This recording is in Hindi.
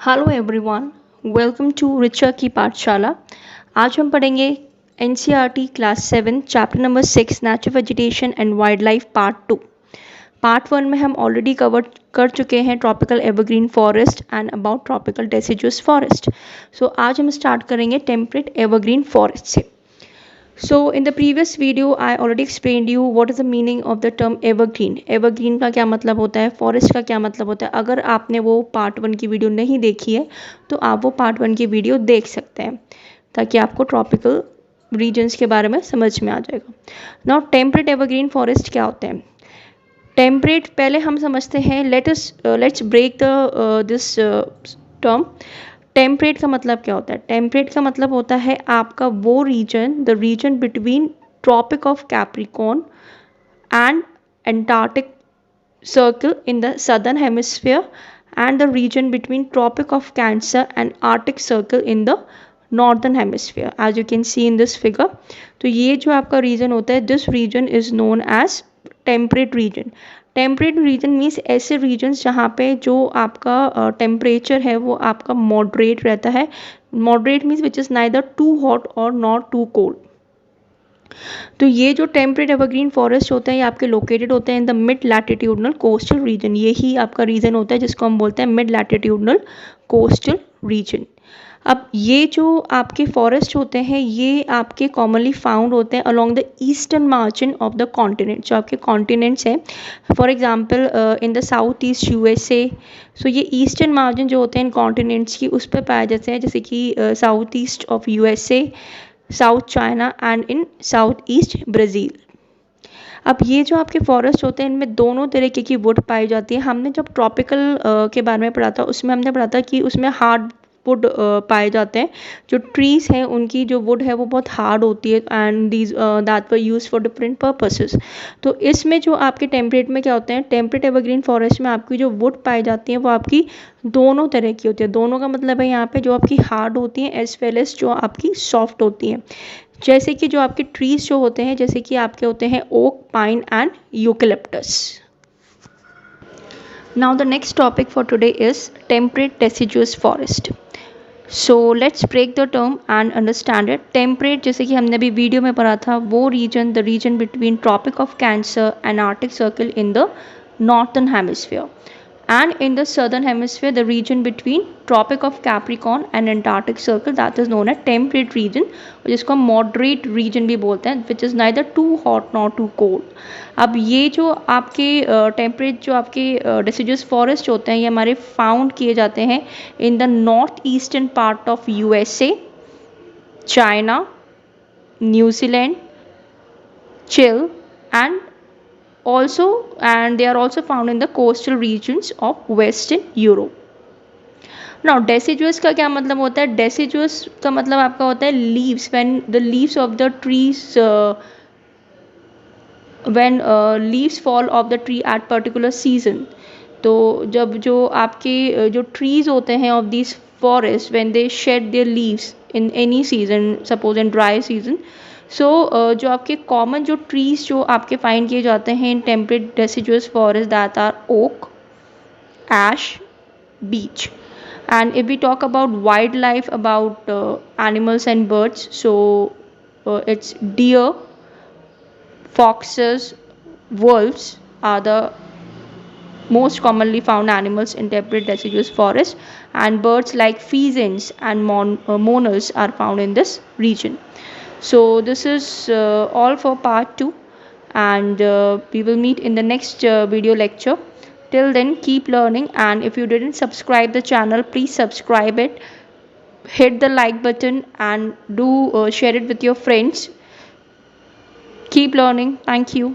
Hello everyone, welcome to Richa की पाठशाला। आज हम पढ़ेंगे NCERT class 7 chapter number 6 natural vegetation and wildlife part 2। Part 1 में हम ऑलरेडी कवर कर चुके हैं tropical evergreen forest and about tropical deciduous forest. So आज हम स्टार्ट करेंगे टेम्परेट एवरग्रीन फॉरेस्ट से। So in the previous video I already explained you what is the meaning of the term evergreen। evergreen का क्या मतलब होता है, forest का क्या मतलब होता है। अगर आपने वो पार्ट 1 की वीडियो नहीं देखी है तो आप वो पार्ट 1 की वीडियो देख सकते हैं ताकि आपको ट्रॉपिकल रीजन्स के बारे में समझ में आ जाएगा। नाउ टेम्परेट एवरग्रीन फॉरेस्ट क्या होते हैं। टेम्परेट पहले हम समझते हैं, let's break this term. Temperate का मतलब क्या होता है। टेम्परेट का मतलब होता है आपका वो region, the region between Tropic of Capricorn and Antarctic Circle in the southern hemisphere and the region between Tropic of Cancer and Arctic Circle in the northern hemisphere as you can see in this figure. तो ये जो आपका रीजन होता है, this region is known as temperate region. Temperate region means ऐसे रीजन्स जहाँ पे जो आपका टेम्परेचर है वो आपका मॉडरेट रहता है। Moderate means which is neither too hot और नॉट टू कोल्ड। तो ये जो टेम्परेट एवरग्रीन फॉरेस्ट होते हैं ये आपके लोकेटेड होते हैं in the mid latitudinal coastal region. यही आपका रीजन होता है जिसको हम बोलते हैं मिड लैटिट्यूडनल कोस्टल रीजन। अब ये जो आपके फॉरेस्ट होते हैं ये आपके कॉमनली फाउंड होते हैं along the eastern margin of the continent. जो आपके कॉन्टिनेंट्स हैं, for example in the south east USA. So ये ईस्टर्न मार्जिन जो होते हैं इन कॉन्टिनेंट्स की उस पर पाए जाते हैं, जैसे कि south east of USA, south China and in south east Brazil. अब ये जो आपके फॉरेस्ट होते हैं इनमें दोनों तरीके की वुड पाई जाती है। हमने जब ट्रॉपिकल के बारे में पढ़ा था उसमें हमने पढ़ा था कि उसमें हार्ड वुड पाए जाते हैं। जो ट्रीज़ हैं उनकी जो वुड है वो बहुत हार्ड होती है and these that were use for different purposes. तो इसमें जो आपके टेम्परेट में क्या होते हैं, टेम्परेट एवरग्रीन फॉरेस्ट में आपकी जो वुड पाई जाती है वो आपकी दोनों तरह की होती है। दोनों का मतलब है यहाँ पे जो आपकी हार्ड होती हैं एज वेल एज जो आपकी सॉफ्ट होती हैं। जैसे कि जो आपके ट्रीज जो होते हैं, जैसे कि आपके होते हैं oak, pine and eucalyptus. Now the next topic for today is temperate deciduous forest. So let's break the term and understand it. Temperate जैसे कि हमने अभी वीडियो में पढ़ा था वो region, the region between Tropic of Cancer and Arctic Circle in the northern hemisphere and in the southern hemisphere the region between tropic of capricorn and antarctic circle that is known as temperate region, जिसको हम moderate region भी बोलते हैं, which is neither too hot nor too cold। अब ये जो आपके टेम्परेट जो आपके deciduous forest होते हैं ये हमारे फाउंड किए जाते हैं in the north eastern part of USA, China, New Zealand, chill and they are also found in the coastal regions of western Europe। Now deciduous का क्या मतलब होता है। deciduous का मतलब आपका होता है leaves, when the leaves of the trees when leaves fall of the tree at particular season। तो जब जो आपके जो trees होते हैं of these forests when they shed their leaves in any season, suppose in dry season। सो जो आपके कॉमन जो ट्रीज जो आपके फाइंड किए जाते हैं in temperate deciduous forest that are oak, ash, beech. And if we talk about wildlife, about animals and birds, so it's deer, foxes, wolves are the most commonly found animals in temperate deciduous forest, and birds like pheasants and monals are found in this region। So this is all for part 2 and we will meet in the next video lecture। Till then keep learning, and if you didn't subscribe the channel please subscribe it, hit the like button and do share it with your friends। Keep learning. Thank you।